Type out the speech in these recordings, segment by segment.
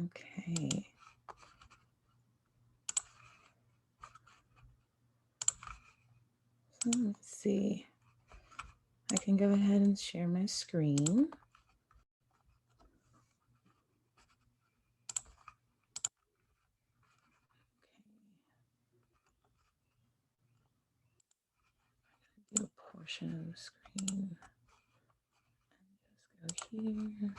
Okay. So let's see. I can go ahead and share my screen. Do a portion of the screen. Just go here.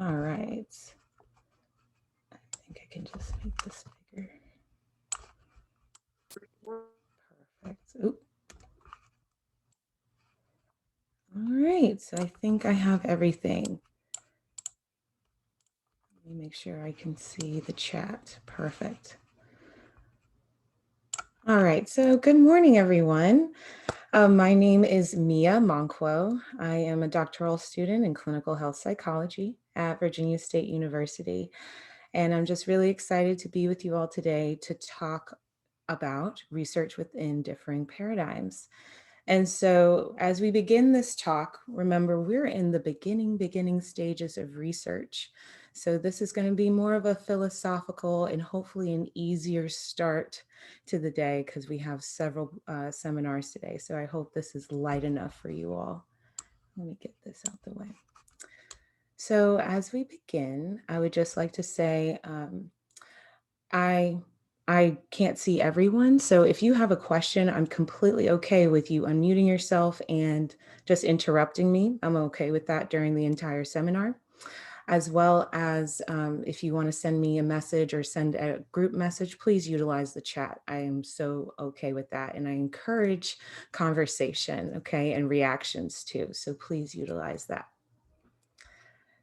All right. I think I can just make this bigger. Perfect. Oop. All right, so I think I have everything. Let me make sure I can see the chat. Perfect. All right, so good morning, everyone. My name is Meya Mongkuo. I am a doctoral student in clinical health psychology at Virginia State University. And I'm just really excited to be with you all today to talk about research within differing paradigms. And so as we begin this talk, remember we're in the beginning stages of research. So this is going to be more of a philosophical and hopefully an easier start to the day because we have several seminars today. So I hope this is light enough for you all. Let me get this out the way. So as we begin, I would just like to say, I can't see everyone. So if you have a question, I'm completely okay with you unmuting yourself and just interrupting me. I'm okay with that during the entire seminar, as well as if you want to send me a message or send a group message, please utilize the chat. I am so okay with that. And I encourage conversation, okay, and reactions too. So please utilize that.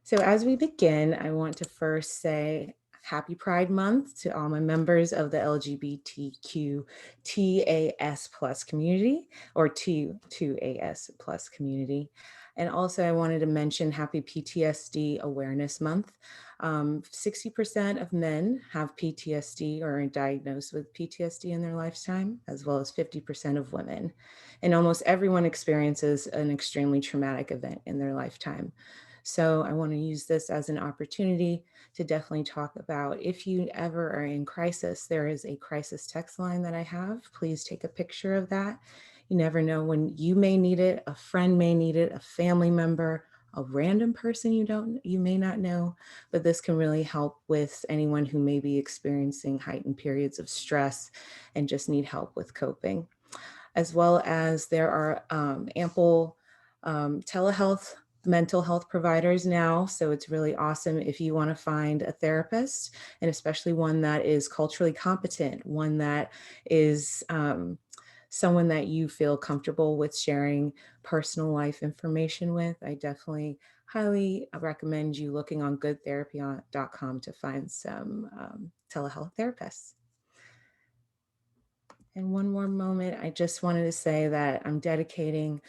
So as we begin, I want to first say Happy Pride Month to all my members of the LGBTQ TAS plus community or T2AS plus community. And also I wanted to mention Happy PTSD Awareness Month. 60% of men have PTSD or are diagnosed with PTSD in their lifetime, as well as 50% of women. And almost everyone experiences an extremely traumatic event in their lifetime. So I want to use this as an opportunity to definitely talk about if you ever are in crisis, there is a crisis text line that I have. Please take a picture of that. You never know when you may need it, a friend may need it, a family member, a random person you may not know, but this can really help with anyone who may be experiencing heightened periods of stress and just need help with coping. As well as there are ample telehealth mental health providers now. So it's really awesome if you want to find a therapist, and especially one that is culturally competent, one that is someone that you feel comfortable with sharing personal life information with. I definitely highly recommend you looking on goodtherapy.com to find some telehealth therapists. And one more moment, I just wanted to say that I'm dedicating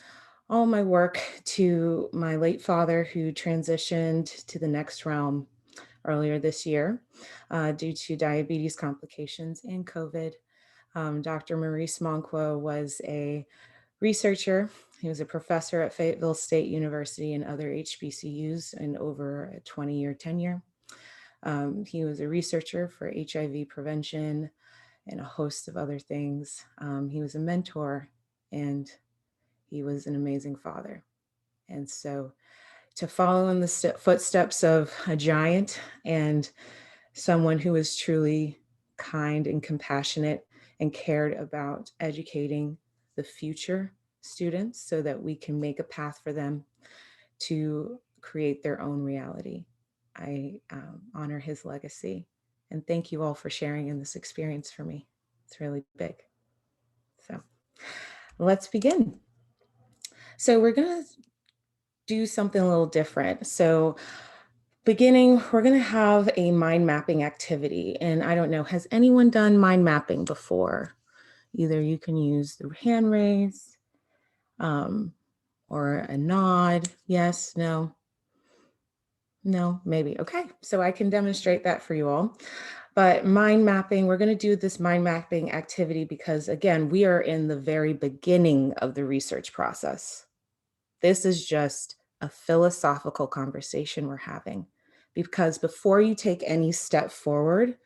all my work to my late father who transitioned to the next realm earlier this year due to diabetes complications and COVID. Dr. Maurice Mongkuo was a researcher. He was a professor at Fayetteville State University and other HBCUs in over a 20-year tenure. He was a researcher for HIV prevention and a host of other things. He was a mentor and he was an amazing father. And so to follow in the footsteps of a giant and someone who was truly kind and compassionate and cared about educating the future students so that we can make a path for them to create their own reality. I honor his legacy and thank you all for sharing in this experience for me. It's really big. So let's begin. So we're going to do something a little different. So beginning, we're going to have a mind mapping activity. And I don't know, has anyone done mind mapping before? Either you can use the hand raise or a nod. Yes, no, maybe. Okay, so I can demonstrate that for you all. But mind mapping, we're going to do this mind mapping activity because, again, we are in the very beginning of the research process. This is just a philosophical conversation we're having. Because before you take any step forward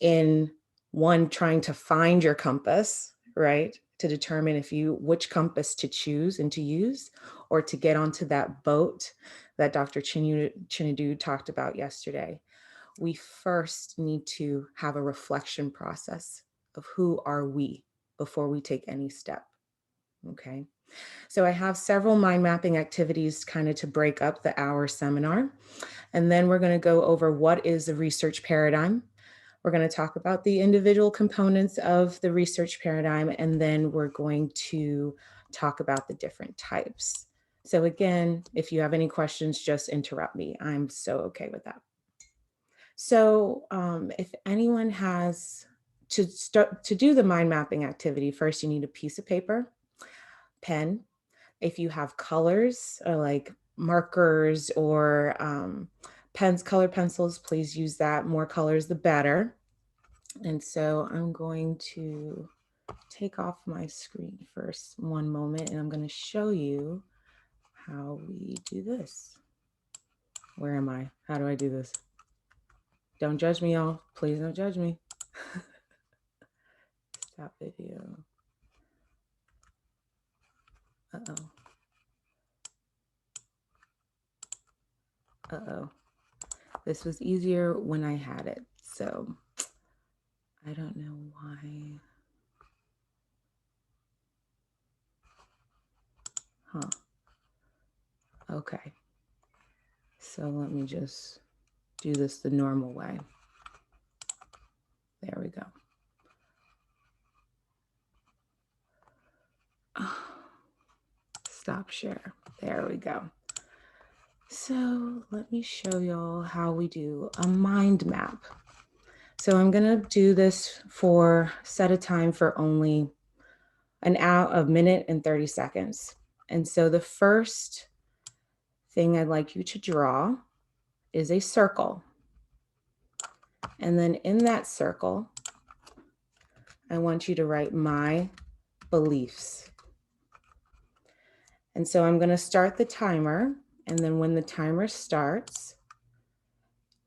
in one, trying to find your compass, right? To determine which compass to choose and to use, or to get onto that boat that Dr. Chinadu talked about yesterday, we first need to have a reflection process of who are we before we take any step. Okay. So I have several mind mapping activities kind of to break up the hour seminar. And then we're going to go over what is the research paradigm. We're going to talk about the individual components of the research paradigm, and then we're going to talk about the different types. So again, if you have any questions, just interrupt me. I'm so okay with that. So if anyone has to do the mind mapping activity, first you need a piece of paper, pen. If you have colors or like markers or color pencils, please use that. More colors, the better. And so I'm going to take off my screen first, one moment, and I'm going to show you how we do this. Where am I? How do I do this? Don't judge me, y'all. Please don't judge me. Stop video. Uh-oh. Uh-oh. This was easier when I had it, so I don't know why. Huh. Okay. So let me just do this the normal way. There we go. Stop share. There we go. So let me show y'all how we do a mind map. So I'm gonna do this set a time for only an hour, a minute and 30 seconds. And so the first thing I'd like you to draw is a circle. And then in that circle, I want you to write my beliefs. And so I'm gonna start the timer. And then when the timer starts,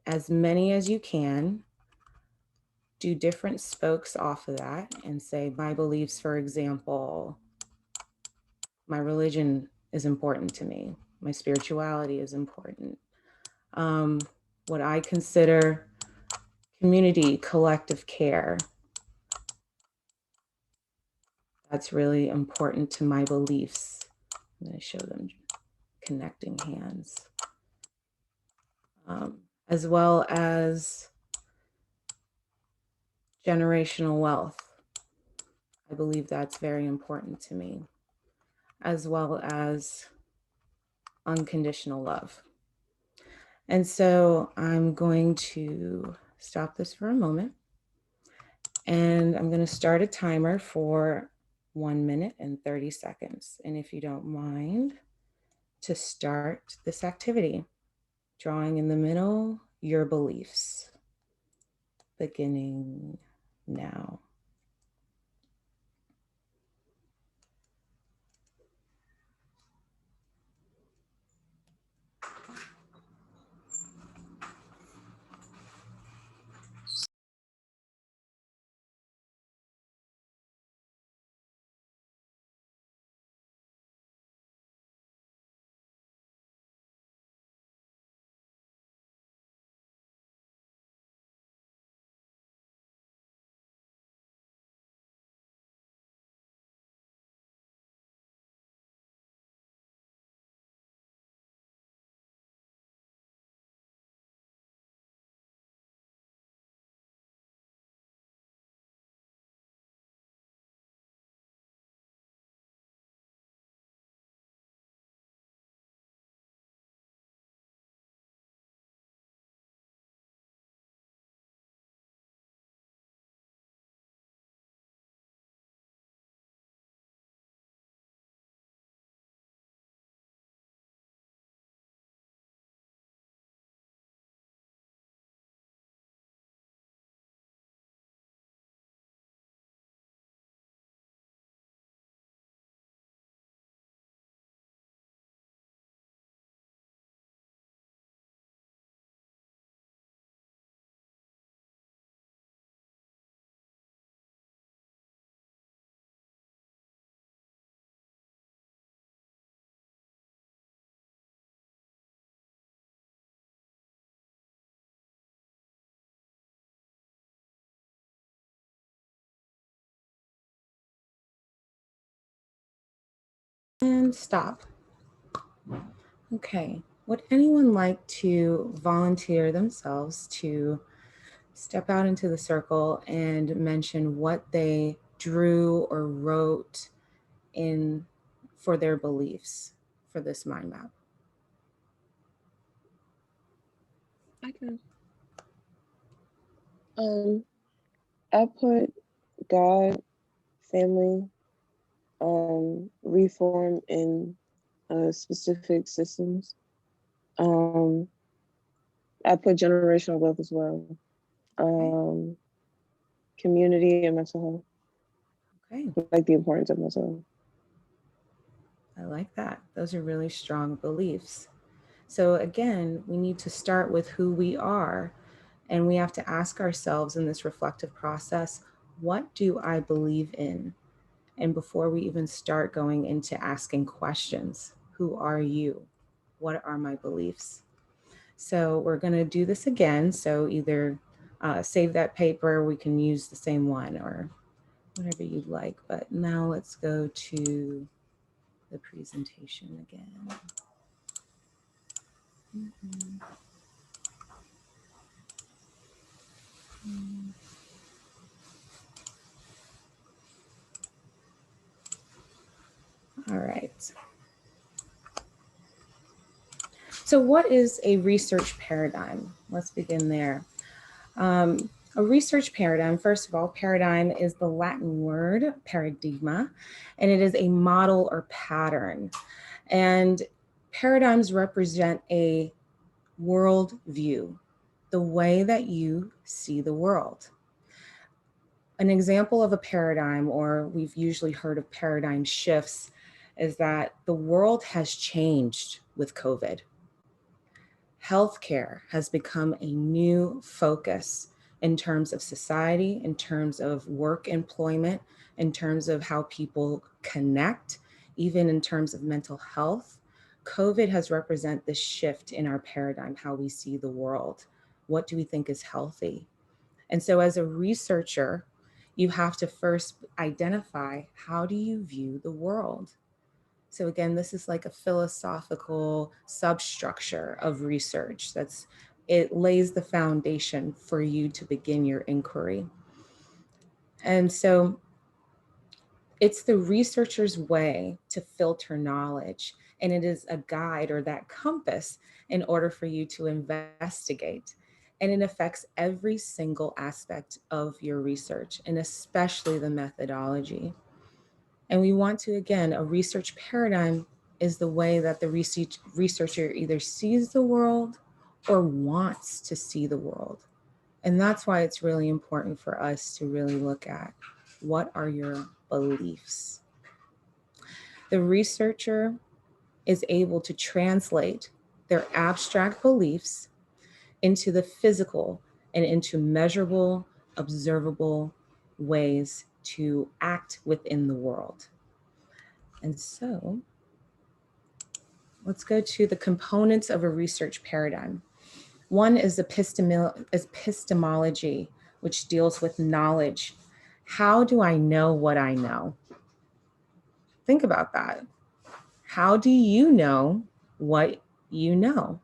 as many as you can, do different spokes off of that and say, my beliefs, for example, my religion is important to me. My spirituality is important. What I consider community, collective care, that's really important to my beliefs. I'm going to show them connecting hands. As well as generational wealth. I believe that's very important to me, as well as unconditional love. And so I'm going to stop this for a moment, and I'm going to start a timer for 1 minute and 30 seconds. And if you don't mind, to start this activity, drawing in the middle your beliefs, beginning now. And stop. Okay. Would anyone like to volunteer themselves to step out into the circle and mention what they drew or wrote in for their beliefs for this mind map? I can. Um, I put God, family, reform in specific systems. Um, I put generational wealth as well. Okay. Um, community and mental Okay. health, like the importance of mental health. I like that. Those are really strong beliefs. So, again, we need to start with who we are, and we have to ask ourselves in this reflective process, what do I believe in? And before we even start going into asking questions, who are you? What are my beliefs? So, we're going to do this again. So, either save that paper, we can use the same one or whatever you'd like. But now let's go to the presentation again. Mhm. All right. So, what is a research paradigm? Let's begin there. Um, a research paradigm, first of all, paradigm is the Latin word paradigma, and it is a model or pattern. And paradigms represent a world view, the way that you see the world. An example of a paradigm, or we've usually heard of paradigm shifts, is that the world has changed with COVID. Healthcare has become a new focus in terms of society, in terms of work employment, in terms of how people connect, even in terms of mental health. COVID has represented this shift in our paradigm, how we see the world. What do we think is healthy? And so, as a researcher, you have to first identify how do you view the world? So again, this is like a philosophical substructure of research. It lays the foundation for you to begin your inquiry. And so it's the researcher's way to filter knowledge, and it is a guide or that compass in order for you to investigate. And it affects every single aspect of your research, and especially the methodology. And we want to, again, a research paradigm is the way that the researcher either sees the world or wants to see the world. And that's why it's really important for us to really look at what are your beliefs. The researcher is able to translate their abstract beliefs into the physical and into measurable, observable ways to act within the world. And so let's go to the components of a research paradigm. One is epistemology, which deals with knowledge. How do I know what I know? Think about that. How do you know what you know?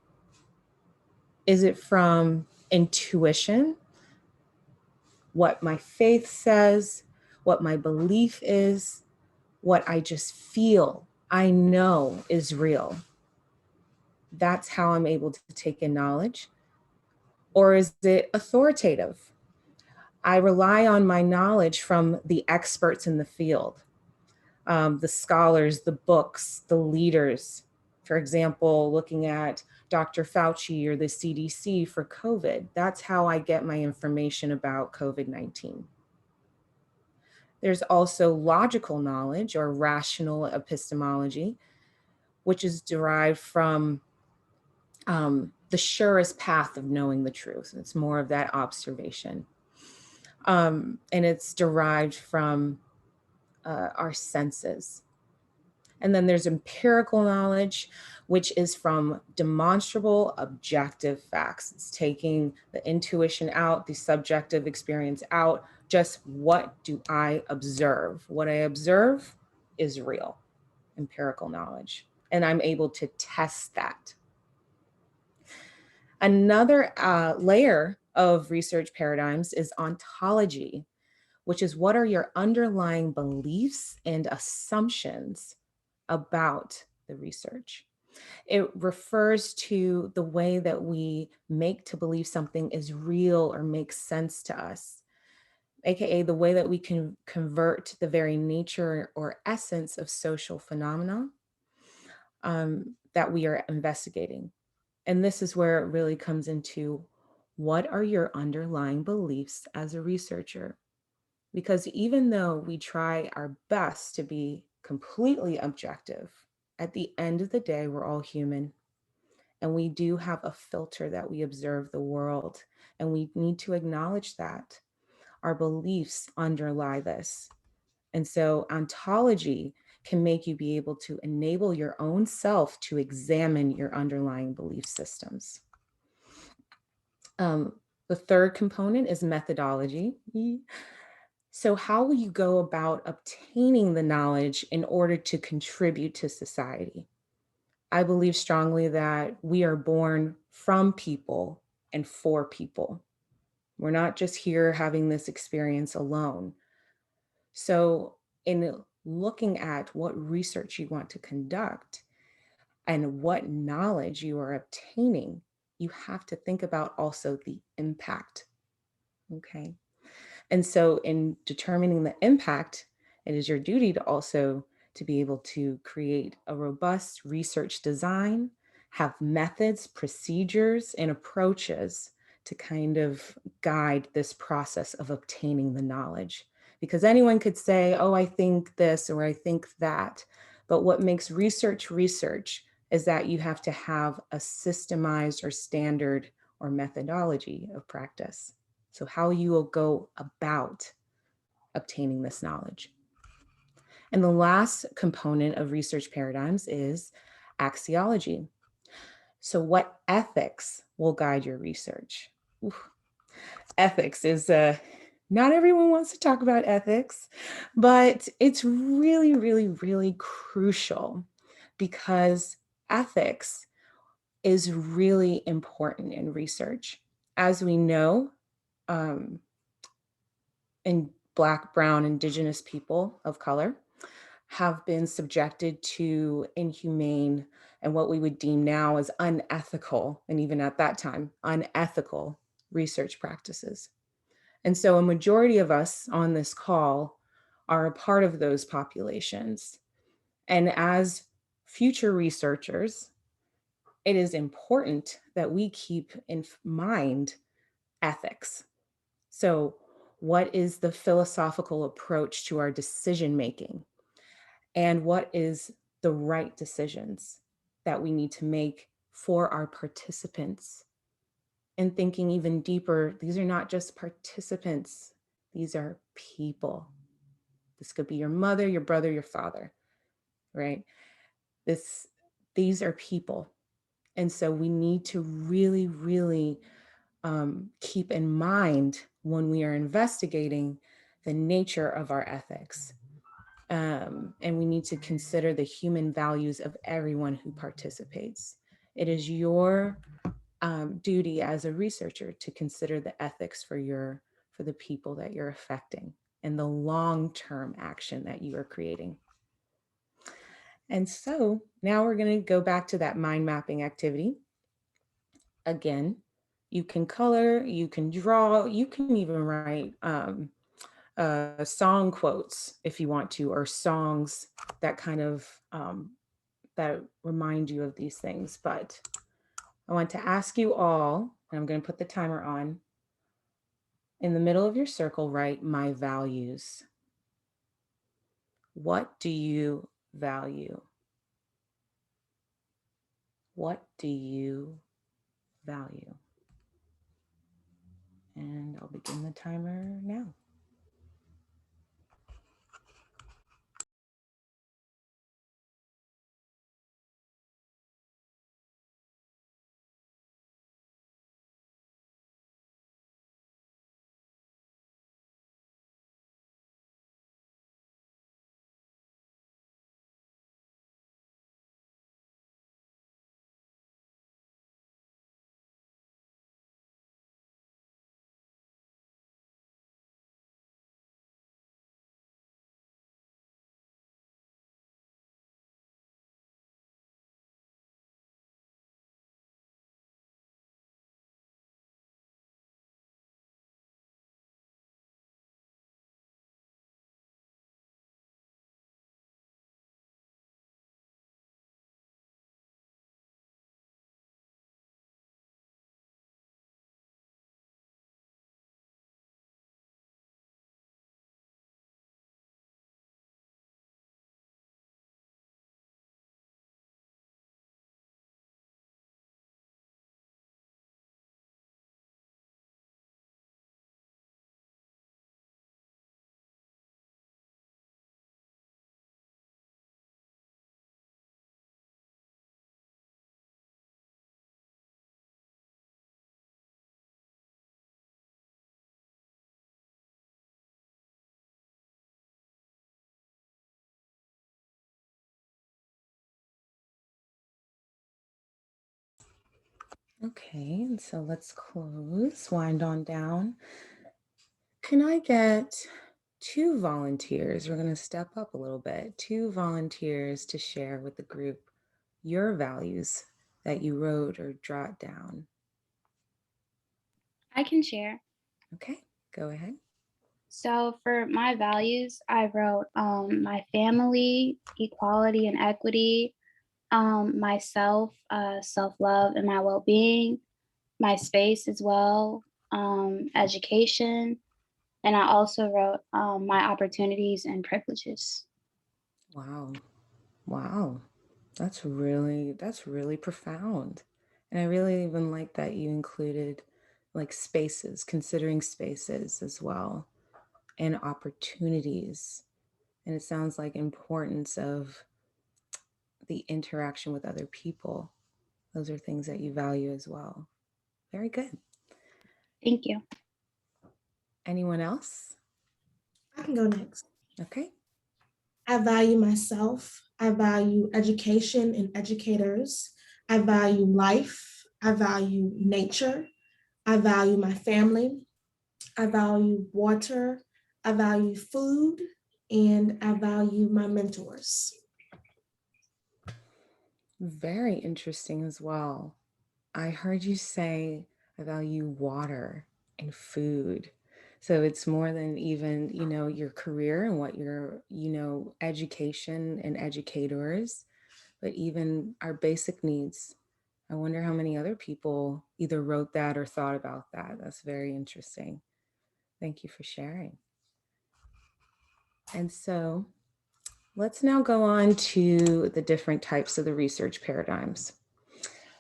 Is it from intuition, what my faith says, what my belief is, what I just feel, I know is real? That's how I'm able to take in knowledge. Or is it authoritative? I rely on my knowledge from the experts in the field, the scholars, the books, the leaders. For example, looking at Dr. Fauci or the CDC for COVID, that's how I get my information about COVID 19. There's also logical knowledge or rational epistemology, which is derived from the surest path of knowing the truth. It's more of that observation. And it's derived from our senses. And then there's empirical knowledge, which is from demonstrable, objective facts. It's taking the intuition out, the subjective experience out. Just what do I observe? What I observe is real. empirical knowledge, and I'm able to test that. Another layer of research paradigms is ontology, which is what are your underlying beliefs and assumptions about the research. It refers to the way that we make to believe something is real or makes sense to us, aka the way that we can convert the very nature or essence of social phenomena that we are investigating. And this is where it really comes into what are your underlying beliefs as a researcher? Because even though we try our best to be completely objective, at the end of the day, we're all human. And we do have a filter that we observe the world. And we need to acknowledge that our beliefs underlie this. And so ontology can make you be able to enable your own self to examine your underlying belief systems. The third component is methodology. So, how will you go about obtaining the knowledge in order to contribute to society? I believe strongly that we are born from people and for people. We're not just here having this experience alone. So, in looking at what research you want to conduct and what knowledge you are obtaining, you have to think about also the impact. Okay. And so in determining the impact, it is your duty to also to be able to create a robust research design, have methods, procedures, and approaches to kind of guide this process of obtaining the knowledge. Because anyone could say, oh, I think this or I think that. But what makes research research is that you have to have a systemized or standard or methodology of practice. So, how you will go about obtaining this knowledge. And the last component of research paradigms is axiology. So, what ethics will guide your research? Oof. Ethics is not everyone wants to talk about ethics, but it's really, really, really crucial because ethics is really important in research. As we know, um, and Black, Brown, Indigenous people of color have been subjected to inhumane and what we would deem now as unethical, and even at that time, unethical research practices. And so a majority of us on this call are a part of those populations. And as future researchers, it is important that we keep in mind ethics. So, what is the philosophical approach to our decision making? And what is the right decisions that we need to make for our participants? And thinking even deeper, these are not just participants, these are people. This could be your mother, your brother, your father, right? This, these are people. And so we need to really, really keep in mind when we are investigating the nature of our ethics. And we need to consider the human values of everyone who participates. It is your duty as a researcher to consider the ethics for the people that you're affecting and the long-term action that you are creating. And so now we're going to go back to that mind mapping activity. Again, you can color, you can draw, you can even write song quotes if you want to, or songs that kind of that remind you of these things. But I want to ask you all, and I'm going to put the timer on. In the middle of your circle, write my values. What do you value? What do you value? And I'll begin the timer now. Okay, and so let's close, wind on down. Can I get two volunteers? We're going to step up a little bit. Two volunteers to share with the group your values that you wrote or jot down. I can share. Okay, go ahead. So for my values, I wrote my family, equality and equity, myself, self love and my well being, my space as well, education, and I also wrote my opportunities and privileges. Wow. Wow. That's really profound. And I really even like that you included like spaces, considering spaces as well, and opportunities. And it sounds like importance of the interaction with other people. Those are things that you value as well. Very good. Thank you. Anyone else? I can go next. Okay. I value myself. I value education and educators. I value life. I value nature. I value my family. I value water. I value food. And I value my mentors. Very interesting as well. I heard you say I value water and food. So it's more than even, your career and what your, education and educators, but even our basic needs. I wonder how many other people either wrote that or thought about that. That's very interesting. Thank you for sharing. And so let's now go on to the different types of the research paradigms.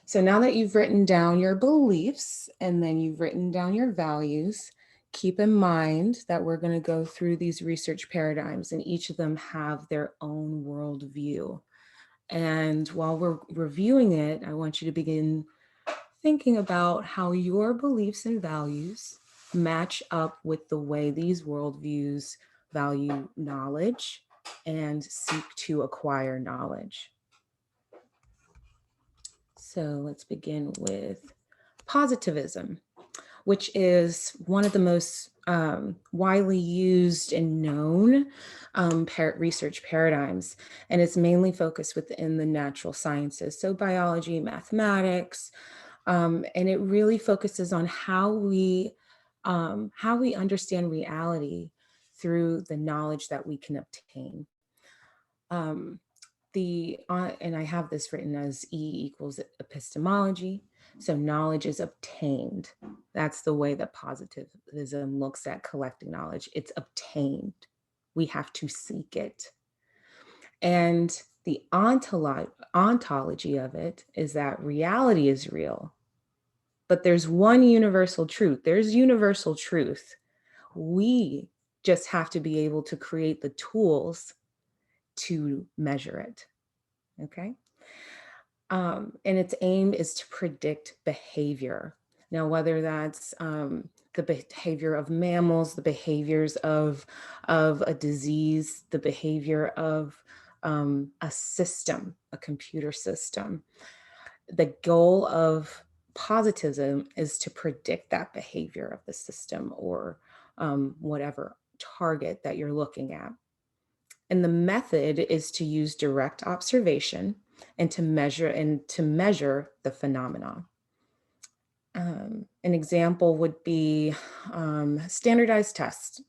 So now that you've written down your beliefs and then you've written down your values, keep in mind that we're going to go through these research paradigms and each of them have their own worldview. And while we're reviewing it, I want you to begin thinking about how your beliefs and values match up with the way these worldviews value knowledge and seek to acquire knowledge. So let's begin with positivism, which is one of the most widely used and known research paradigms. And it's mainly focused within the natural sciences, so biology, mathematics, and it really focuses on how we understand reality through the knowledge that we can obtain. Um, and I have this written as E equals epistemology. So knowledge is obtained. That's the way that positivism looks at collecting knowledge. It's obtained. We have to seek it. And the ontology of it is that reality is real, but there's one universal truth. There's universal truth. We just have to be able to create the tools to measure it. Okay. And its aim is to predict behavior. Now, whether that's the behavior of mammals, the behaviors of a disease, the behavior of a system, a computer system, the goal of positivism is to predict that behavior of the system or whatever target that you're looking at. And the method is to use direct observation and to measure the phenomenon. An example would be standardized tests.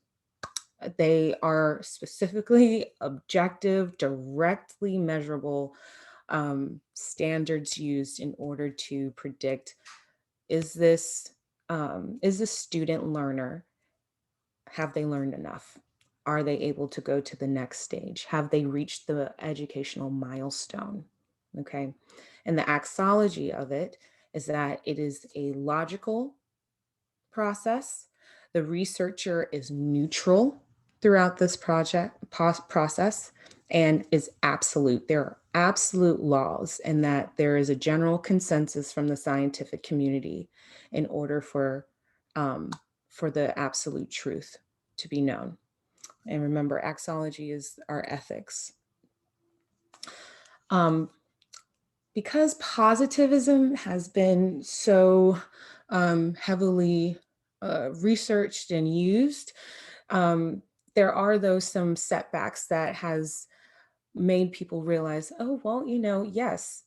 They are specifically objective, directly measurable standards used in order to predict, is this student learner, have they learned enough? Are they able to go to the next stage? Have they reached the educational milestone? Okay. And the axology of it is that it is a logical process. The researcher is neutral throughout this process and is absolute. There are absolute laws, and that there is a general consensus from the scientific community in order for the absolute truth to be known. And remember, axology is our ethics. because positivism has been so heavily researched and used, there are some setbacks that has made people realize, oh, well, yes,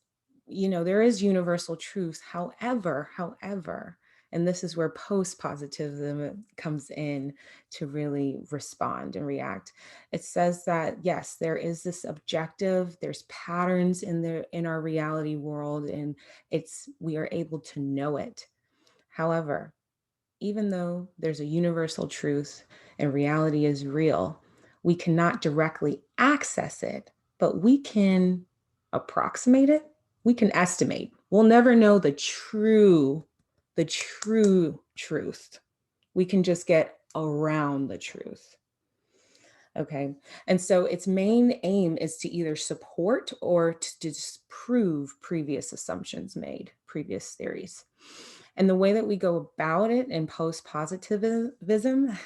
there is universal truth. However, and this is where post-positivism comes in to really respond and react. It says that, yes, there is this objective, there's patterns in our reality world, and we are able to know it. However, even though there's a universal truth and reality is real, we cannot directly access it, but we can approximate it. We can estimate. We'll never know the true truth. We can just get around the truth. Okay. And so its main aim is to either support or to disprove previous assumptions made, previous theories. And the way that we go about it in post-positivism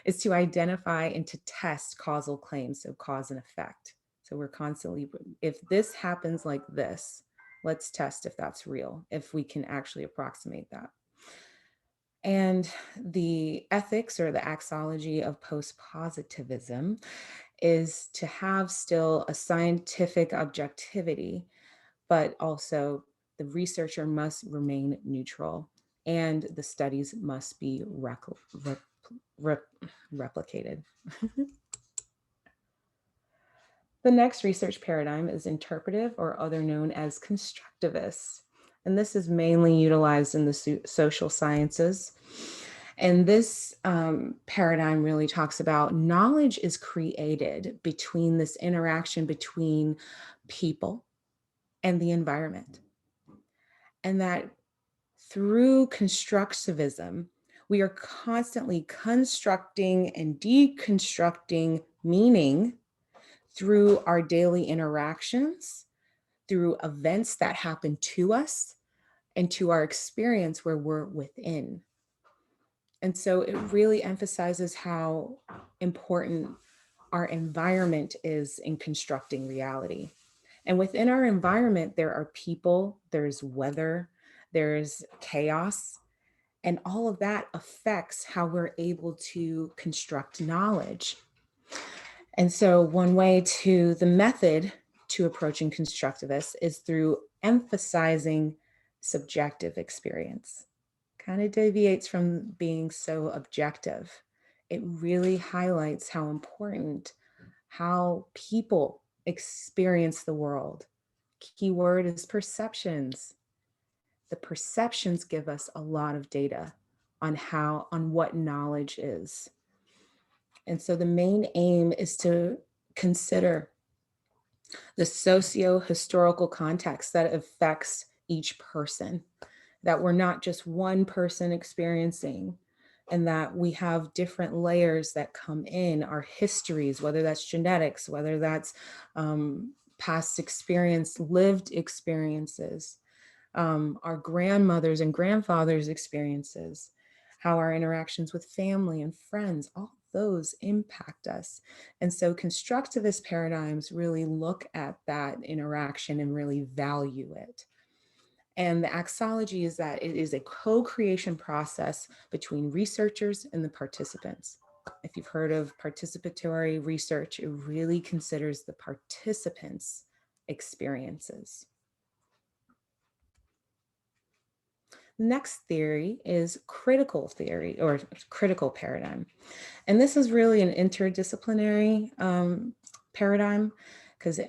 is to identify and to test causal claims, so cause and effect. So we're constantly, if this happens like this, let's test if that's real, if we can actually approximate that. And the ethics or the axology of post-positivism is to have still a scientific objectivity, but also the researcher must remain neutral and the studies must be replicated. The next research paradigm is interpretive, or other known as constructivist. And this is mainly utilized in the social sciences. And this paradigm really talks about knowledge is created between this interaction between people and the environment. And that through constructivism, we are constantly constructing and deconstructing meaning through our daily interactions, through events that happen to us, and to our experience where we're within. And so it really emphasizes how important our environment is in constructing reality. And within our environment, there are people, there's weather, there's chaos, and all of that affects how we're able to construct knowledge. And so the method to approaching constructivists is through emphasizing subjective experience. Kind of deviates from being so objective. It really highlights how important how people experience the world. Keyword is perceptions. The perceptions give us a lot of data on what knowledge is. And so the main aim is to consider the socio-historical context that affects each person, that we're not just one person experiencing, and that we have different layers that come in, our histories, whether that's genetics, whether that's past experience, lived experiences, our grandmothers and grandfathers' experiences, how our interactions with family and friends, all those impact us. And so constructivist paradigms really look at that interaction and really value it. And the axology is that it is a co-creation process between researchers and the participants. If you've heard of participatory research, it really considers the participants' experiences. The next theory is critical theory or critical paradigm. And this is really an interdisciplinary paradigm because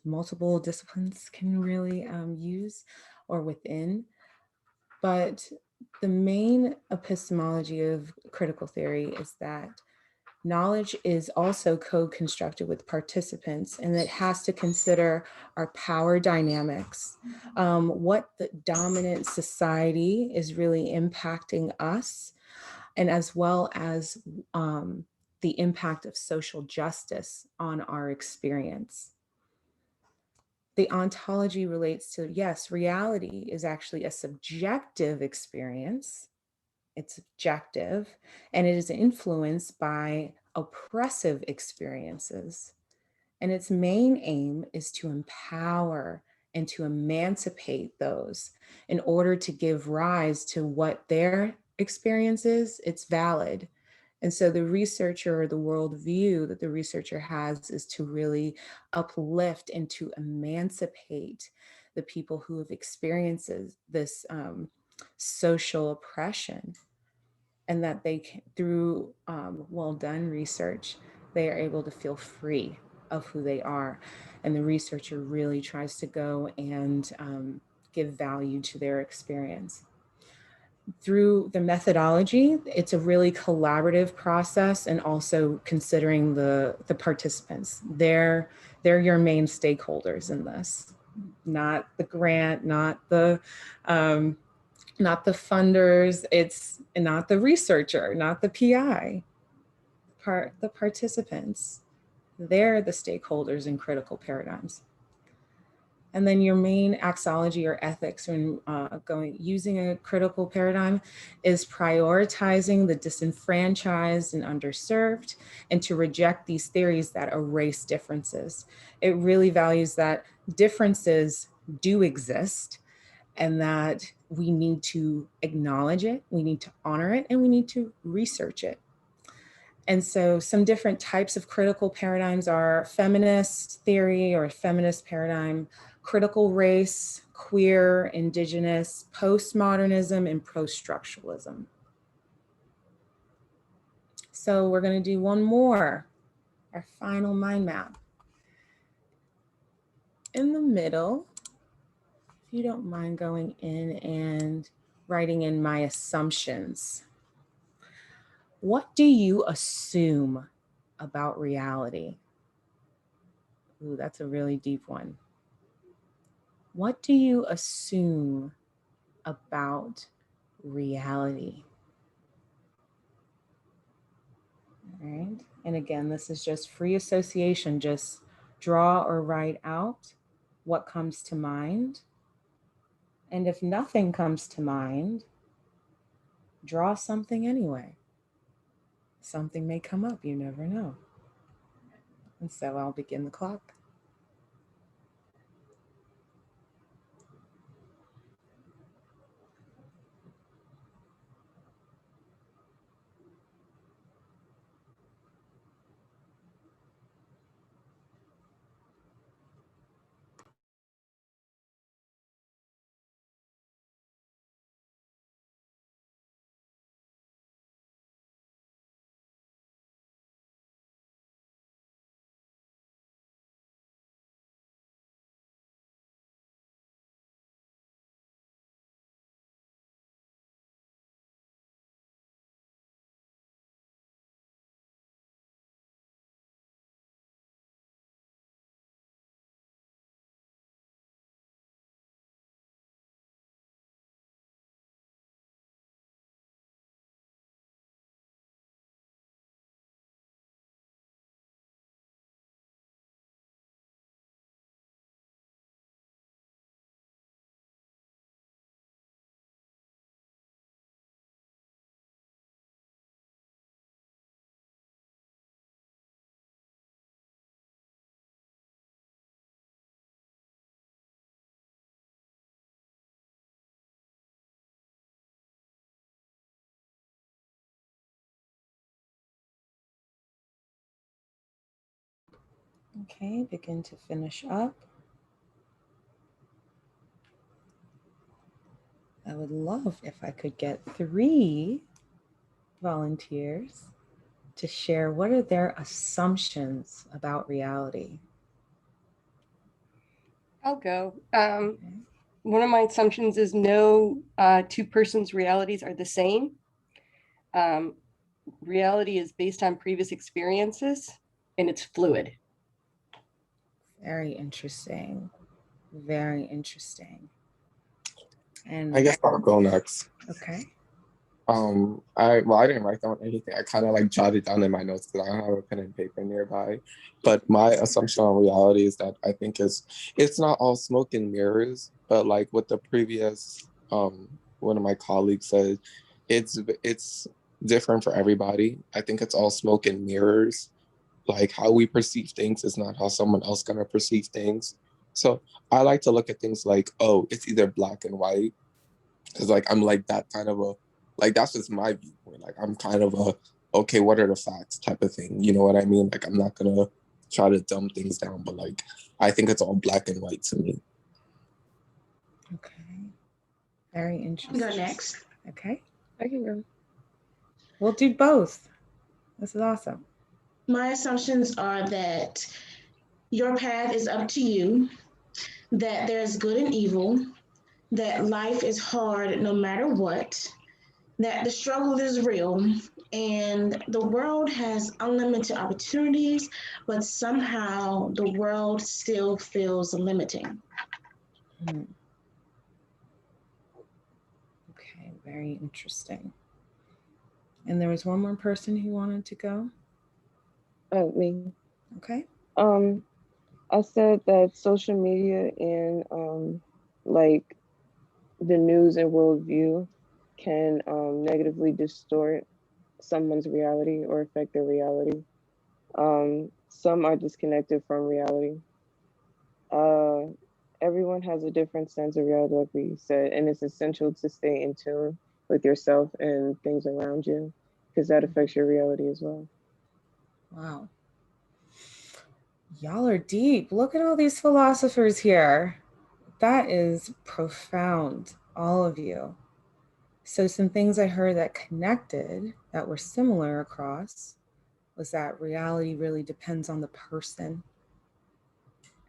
multiple disciplines can really use or within. But the main epistemology of critical theory is that knowledge is also co-constructed with participants, and it has to consider our power dynamics, what the dominant society is really impacting us, and as well as the impact of social justice on our experience. The ontology relates to, yes, reality is actually a subjective experience. It's objective, and it is influenced by oppressive experiences. And its main aim is to empower and to emancipate those in order to give rise to what their experience is, it's valid. And so the researcher, or the worldview that the researcher has, is to really uplift and to emancipate the people who have experienced this social oppression, and that they can, through well done research, they are able to feel free of who they are. And the researcher really tries to go and give value to their experience. Through the methodology, it's a really collaborative process, and also considering the participants. They're your main stakeholders in this, not the grant, not the funders, it's not the researcher, not the PI, the participants. They're the stakeholders in critical paradigms. And then your main axology or ethics when using a critical paradigm is prioritizing the disenfranchised and underserved, and to reject these theories that erase differences. It really values that differences do exist, and that we need to acknowledge it, we need to honor it, and we need to research it. And so some different types of critical paradigms are feminist theory or feminist paradigm, critical race, queer, indigenous, postmodernism, and post-structuralism. So we're going to do one more, our final mind map. In the middle, if you don't mind going in and writing in my assumptions. What do you assume about reality? Ooh, that's a really deep one. What do you assume about reality? All right. And again, this is just free association. Just draw or write out what comes to mind. And if nothing comes to mind, draw something anyway. Something may come up, you never know. And so I'll begin the clock. Okay, begin to finish up. I would love if I could get 3 volunteers to share what are their assumptions about reality. I'll go. One of my assumptions is no two persons' realities are the same. Reality is based on previous experiences and it's fluid. Very interesting. Very interesting. And I guess I'll go next. okay. I didn't write down anything. I kind of like jotted down in my notes because I don't have a pen and paper nearby. But my assumption on reality is that I think it's not all smoke and mirrors, but like what the previous one of my colleagues said, it's different for everybody. I think it's all smoke and mirrors. Like how we perceive things is not how someone else gonna perceive things. So I like to look at things like, oh, it's either black and white. Cause like I'm like that kind of a, like that's just my viewpoint. Like I'm kind of a, okay, what are the facts type of thing. You know what I mean? Like I'm not gonna try to dumb things down, but like I think it's all black and white to me. Okay. Very I can interesting. go next. Okay. I can go. We'll do both. This is awesome. My assumptions are that your path is up to you, that there's good and evil, that life is hard no matter what, that the struggle is real, and the world has unlimited opportunities, but somehow the world still feels limiting. Hmm. Okay, very interesting. And there was one more person who wanted to go. Oh, me. Okay. Um, I said that social media and like the news and worldview can negatively distort someone's reality or affect their reality. Some are disconnected from reality. Uh, Everyone has a different sense of reality, like we said, and it's essential to stay in tune with yourself and things around you because that affects your reality as well. Wow. Y'all are deep. Look at all these philosophers here. That is profound, all of you. So, some things I heard that connected, that were similar across, was that reality really depends on the person.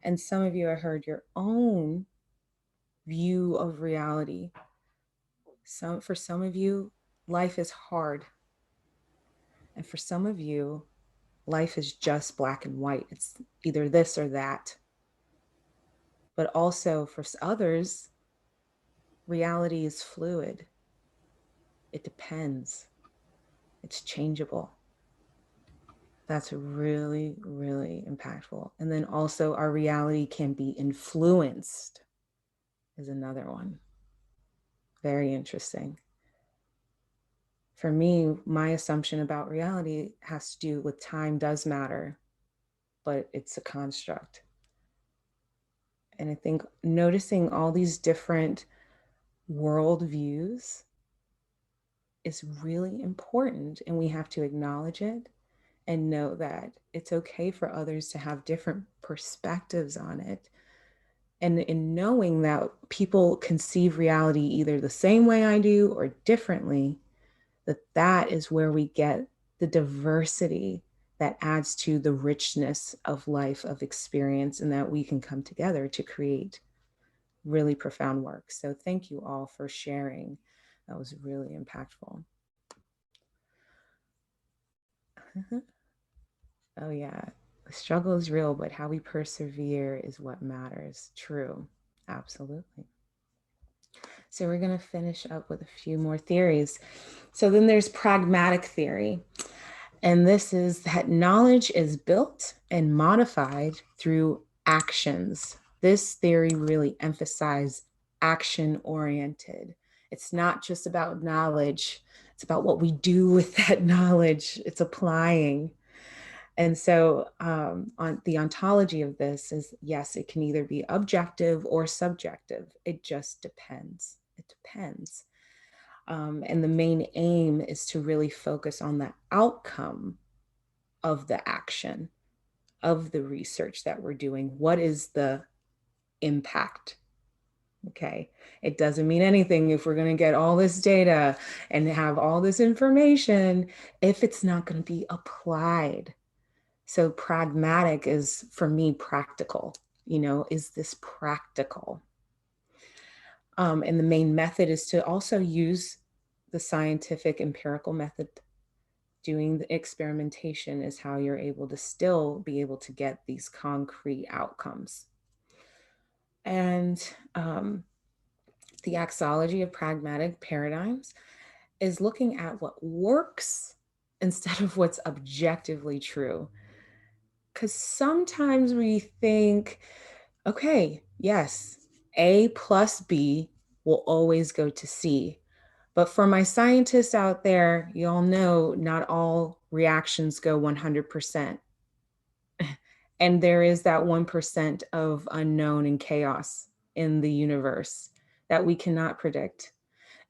And some of you, I heard your own view of reality. For some of you, life is hard. And for some of you, life is just black and white. It's either this or that. But also for others, reality is fluid. It depends. It's changeable. That's really, really impactful. And then also, our reality can be influenced, is another one. Very interesting. For me, my assumption about reality has to do with time does matter, but it's a construct. And I think noticing all these different worldviews is really important, and we have to acknowledge it and know that it's okay for others to have different perspectives on it. And in knowing that people conceive reality either the same way I do or differently, that is where we get the diversity that adds to the richness of life, of experience, and that we can come together to create really profound work. So thank you all for sharing. That was really impactful. Oh, yeah. The struggle is real, but how we persevere is what matters. True. Absolutely. So we're going to finish up with a few more theories. So then there's pragmatic theory. And this is that knowledge is built and modified through actions. This theory really emphasizes action oriented. It's not just about knowledge, it's about what we do with that knowledge. It's applying. And so, on the ontology of this is yes, it can either be objective or subjective. It just depends. It depends. And the main aim is to really focus on the outcome of the action, of the research that we're doing. What is the impact? Okay. It doesn't mean anything if we're going to get all this data and have all this information if it's not going to be applied. So pragmatic is, for me, practical. Is this practical? And the main method is to also use the scientific empirical method. Doing the experimentation is how you're able to still be able to get these concrete outcomes. And the axology of pragmatic paradigms is looking at what works instead of what's objectively true. Because sometimes we think, okay, yes, A plus B will always go to C. But for my scientists out there, you all know not all reactions go 100%. And there is that 1% of unknown and chaos in the universe that we cannot predict.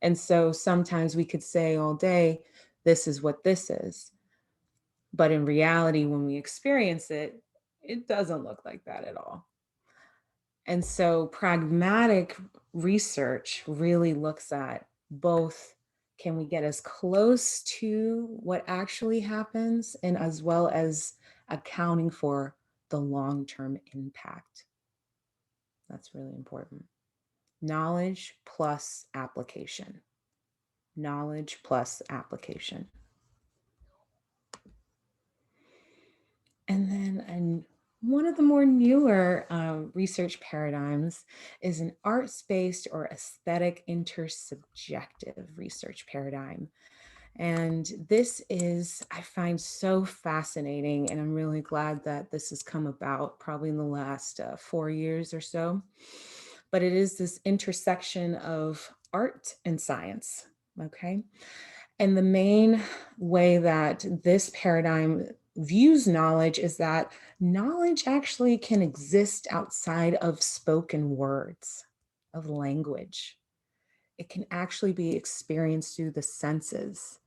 And so sometimes we could say all day, this is what this is. But in reality, when we experience it, it doesn't look like that at all. And so pragmatic research really looks at both, can we get as close to what actually happens, and as well as accounting for the long-term impact. That's really important. Knowledge plus application. Knowledge plus application. And then one of the more newer research paradigms is an arts-based or aesthetic intersubjective research paradigm. And this is, I find so fascinating, and I'm really glad that this has come about probably in the last 4 years or so. But it is this intersection of art and science, okay? And the main way that this paradigm views knowledge is that knowledge actually can exist outside of spoken words, of language. It can actually be experienced through the senses,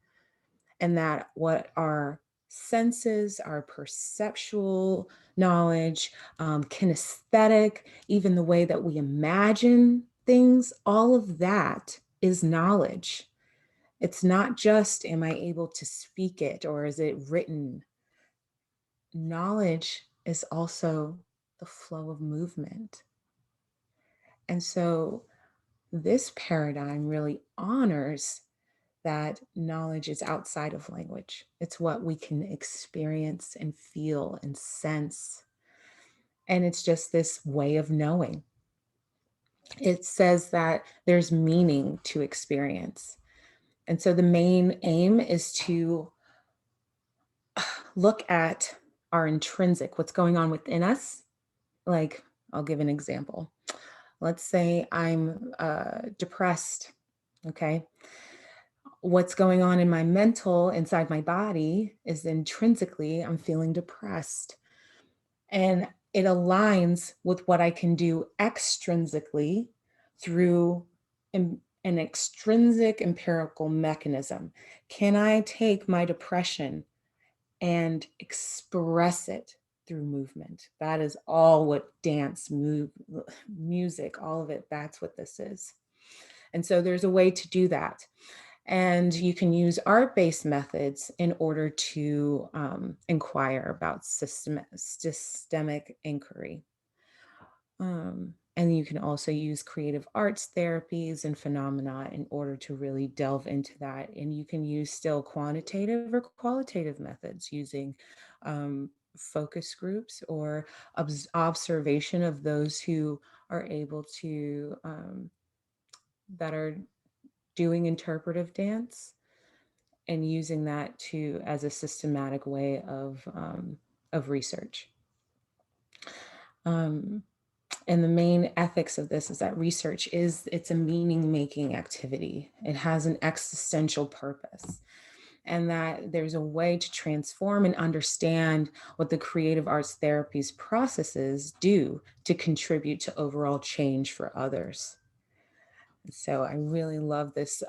and that what our senses, our perceptual knowledge, kinesthetic, even the way that we imagine things, all of that is knowledge. It's not just, am I able to speak it or is it written? Knowledge is also the flow of movement. And so this paradigm really honors that knowledge is outside of language. It's what we can experience and feel and sense. And it's just this way of knowing. It says that there's meaning to experience. And so the main aim is to look at our intrinsic, what's going on within us. Like, I'll give an example. Let's say I'm depressed, okay? What's going on in my mental, inside my body, is intrinsically, I'm feeling depressed. And it aligns with what I can do extrinsically through an extrinsic empirical mechanism. Can I take my depression and express it through movement? That is all what dance, music, all of it, that's what this is. And so there's a way to do that. And you can use art-based methods in order to inquire about systemic inquiry. And you can also use creative arts therapies and phenomena in order to really delve into that. And you can use still quantitative or qualitative methods using focus groups or observation of those who are able to, that are doing interpretive dance, and using that to as a systematic way of research. And the main ethics of this is that research it's a meaning-making activity. It has an existential purpose, and that there's a way to transform and understand what the creative arts therapies processes do to contribute to overall change for others. So I really love this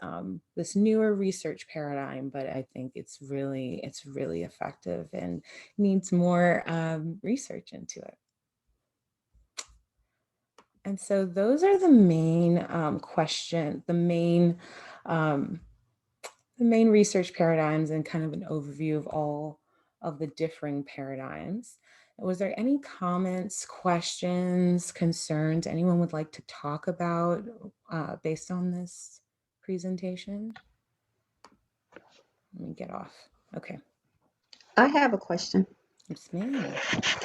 this newer research paradigm, but I think it's really effective and needs more research into it. And so those are the main the main research paradigms, and kind of an overview of all of the differing paradigms. Was there any comments, questions, concerns anyone would like to talk about based on this presentation? Let me get off. Okay. I have a question. Yes, ma'am.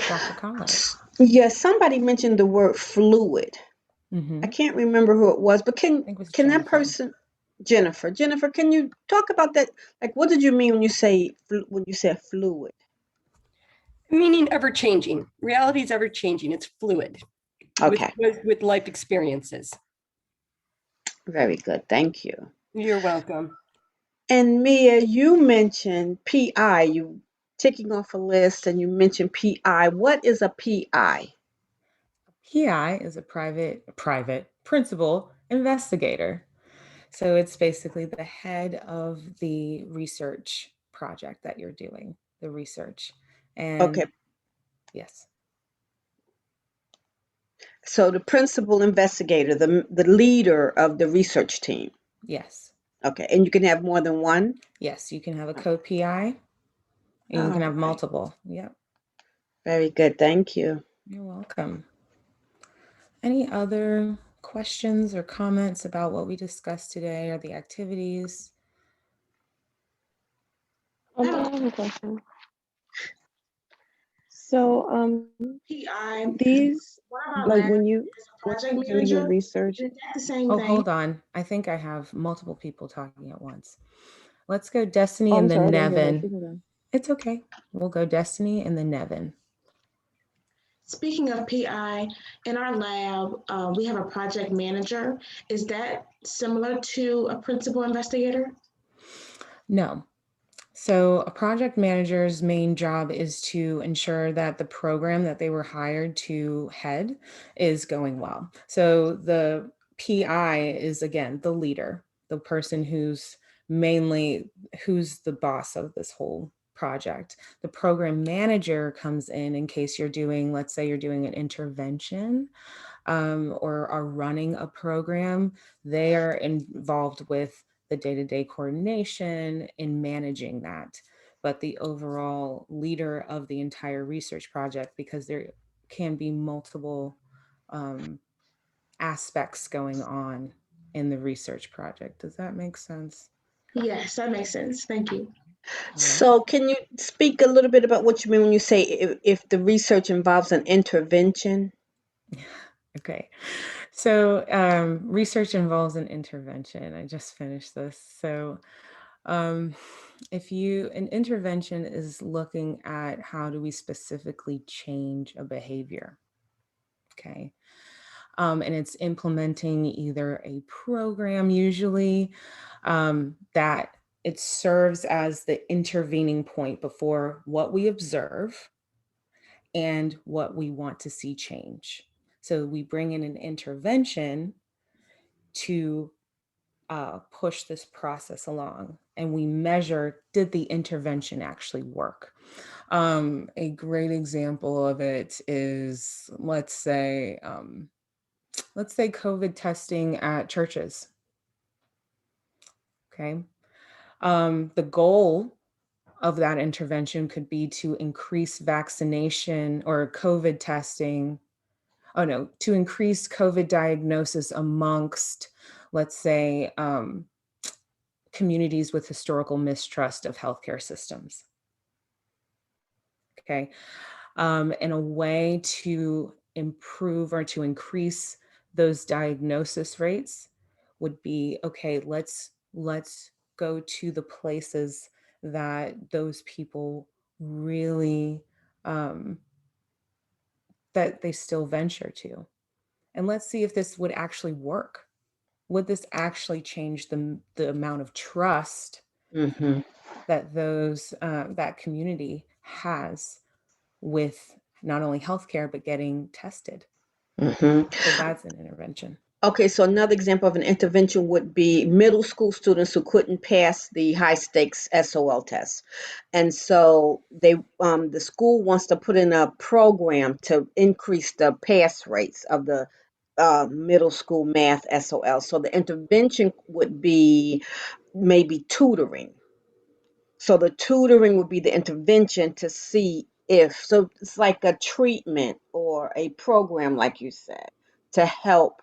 Dr. Collins. Yes, somebody mentioned the word fluid. I Mm-hmm. can't remember who it was, but I think it was can that Jennifer. person, Jennifer, can you talk about that? Like, what did you mean when you said fluid? Meaning ever changing. Reality is ever changing. It's fluid. Okay. With life experiences. Very good. Thank you. You're welcome. And Meya, you mentioned PI. You ticking off a list, and you mentioned PI. What is a PI? PI is a private principal investigator. So it's basically the head of the research project that you're doing, the research. And Okay, yes, so the principal investigator, the leader of the research team. yes, Okay, and you can have more than one? yes, you can have a co-PI and you can All have right. multiple. Yep, Very good. Thank you. you're welcome. Any other questions or comments about what we discussed today or the activities? I have a question. So, PI, these, one of our like labs when is a when project you do your manager. research. Is that the same Oh, thing? hold on. I think I have multiple people talking at once. Let's go Destiny Oh, I'm and then sorry, I didn't hear her. Nevin. She can go. It's okay. We'll go Destiny and then Nevin. Speaking of PI, in our lab, we have a project manager. Is that similar to a principal investigator? No. So, a project manager's main job is to ensure that the program that they were hired to head is going well. So, the PI is again the leader, the person who's the boss of this whole project. The program manager comes in case you're doing, let's say you're doing an intervention or are running a program. They are involved with the day-to-day coordination in managing that. But the overall leader of the entire research project, because there can be multiple aspects going on in the research project. Does that make sense? Yes, that makes sense. Thank you. You're welcome. So, can you speak a little bit about what you mean when you say if the research involves an intervention? Okay. So, research involves an intervention. I just finished this. So, um, an intervention is looking at how do we specifically change a behavior. Okay. And it's implementing either a program, usually, that it serves as the intervening point before what we observe and what we want to see change. So we bring in an intervention to push this process along, and we measure, did the intervention actually work? A great example of it is, let's say COVID testing at churches. Okay. The goal of that intervention could be to increase vaccination or COVID testing. Oh no, to increase COVID diagnosis amongst, let's say, communities with historical mistrust of healthcare systems. Okay. And a way to improve or to increase those diagnosis rates would be, okay, let's go to the places that those people really um, that they still venture to, and let's see if this would actually work. Would this actually change the amount of trust Mm-hmm. that that community has with not only healthcare but getting tested? Mm-hmm. So that's an intervention. Okay, so another example of an intervention would be middle school students who couldn't pass the high stakes SOL test. And so the school wants to put in a program to increase the pass rates of the middle school math SOL. So the intervention would be maybe tutoring. So the tutoring would be the intervention to see if, so it's like a treatment or a program, like you said, to help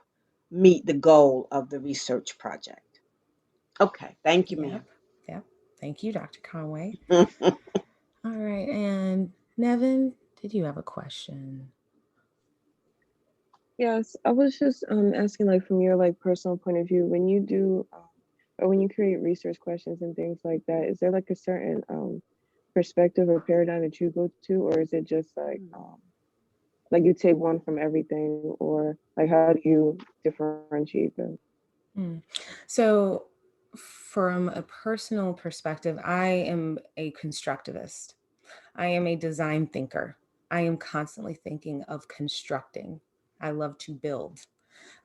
meet the goal of the research project. Okay, thank you, Yep. ma'am. Yep. Thank you, Dr. Conway. All right. And Nevin, did you have a question? Yes, I was just asking, like, from your like personal point of view, when you do or when you create research questions and things like that, is there like a certain perspective or paradigm that you go to, or is it just like you take one from everything, or like how do you differentiate them? Mm. So, from a personal perspective, I am a constructivist. I am a design thinker. I am constantly thinking of constructing. I love to build.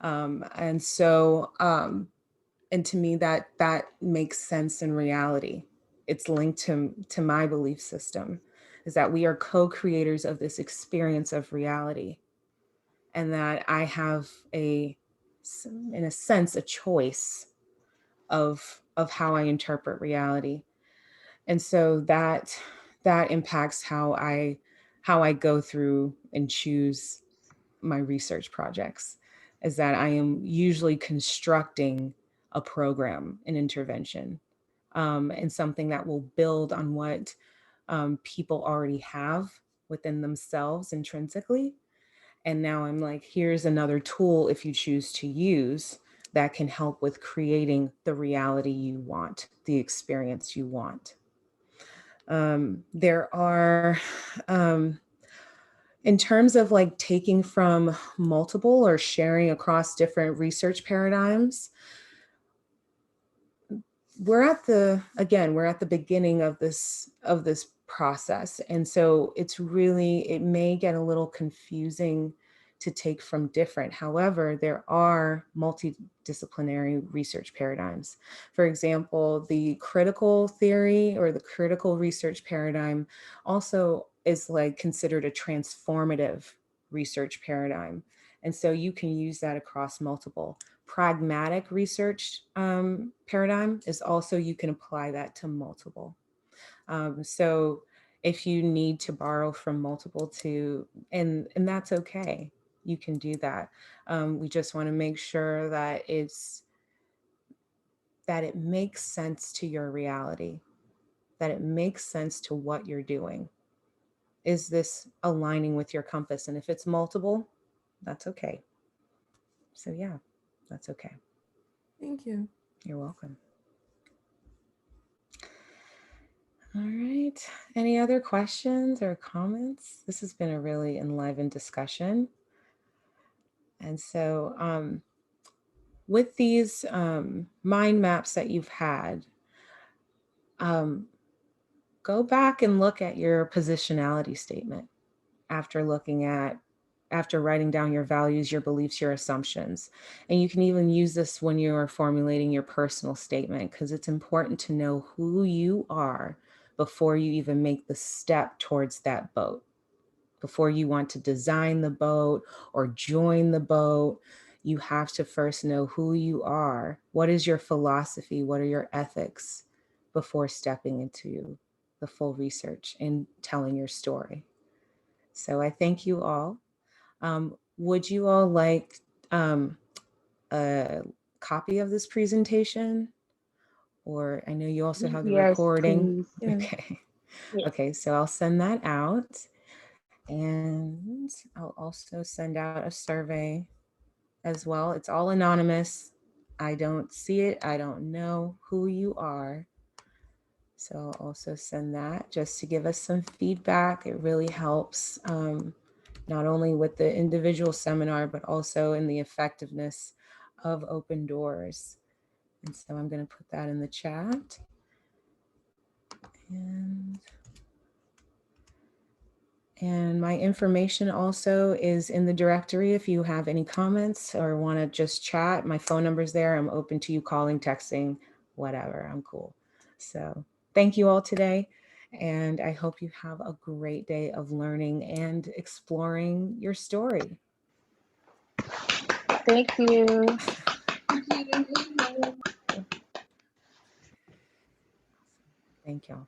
And so, and to me, that makes sense in reality. It's linked to my belief system, is that we are co-creators of this experience of reality, and that I have in a sense, a choice of how I interpret reality. And so that impacts how I go through and choose my research projects, is that I am usually constructing a program, an intervention, and something that will build on what people already have within themselves intrinsically. And now I'm like, here's another tool if you choose to use, that can help with creating the reality you want, the experience you want. There are, in terms of like taking from multiple or sharing across different research paradigms, we're at the beginning of this process. And so it may get a little confusing to take from different. However, there are multidisciplinary research paradigms. For example, the critical theory or the critical research paradigm also is like considered a transformative research paradigm. And so you can use that across multiple. Pragmatic research paradigm is also, you can apply that to multiple. So if you need to borrow from multiple and that's okay, you can do that. We just want to make sure that it makes sense to your reality, that it makes sense to what you're doing. Is this aligning with your compass? And if it's multiple, that's okay. So yeah, that's okay. Thank you. You're welcome. All right. Any other questions or comments? This has been a really enlivened discussion. And so with these mind maps that you've had, go back and look at your positionality statement after writing down your values, your beliefs, your assumptions. And you can even use this when you are formulating your personal statement, because it's important to know who you are before you even make the step towards that boat. Before you want to design the boat or join the boat, you have to first know who you are. What is your philosophy? What are your ethics before stepping into the full research and telling your story? So I thank you all. Would you all like a copy of this presentation? Or I know you also have the Yes, recording. please. Yeah. Okay. Yes. Okay, so I'll send that out. And I'll also send out a survey as well. It's all anonymous. I don't see it. I don't know who you are. So I'll also send that just to give us some feedback. It really helps, not only with the individual seminar, but also in the effectiveness of open doors. And so I'm going to put that in the chat. And my information also is in the directory. If you have any comments or want to just chat, my phone number's there. I'm open to you calling, texting, whatever. I'm cool. So thank you all today. And I hope you have a great day of learning and exploring your story. Thank you. Thank y'all.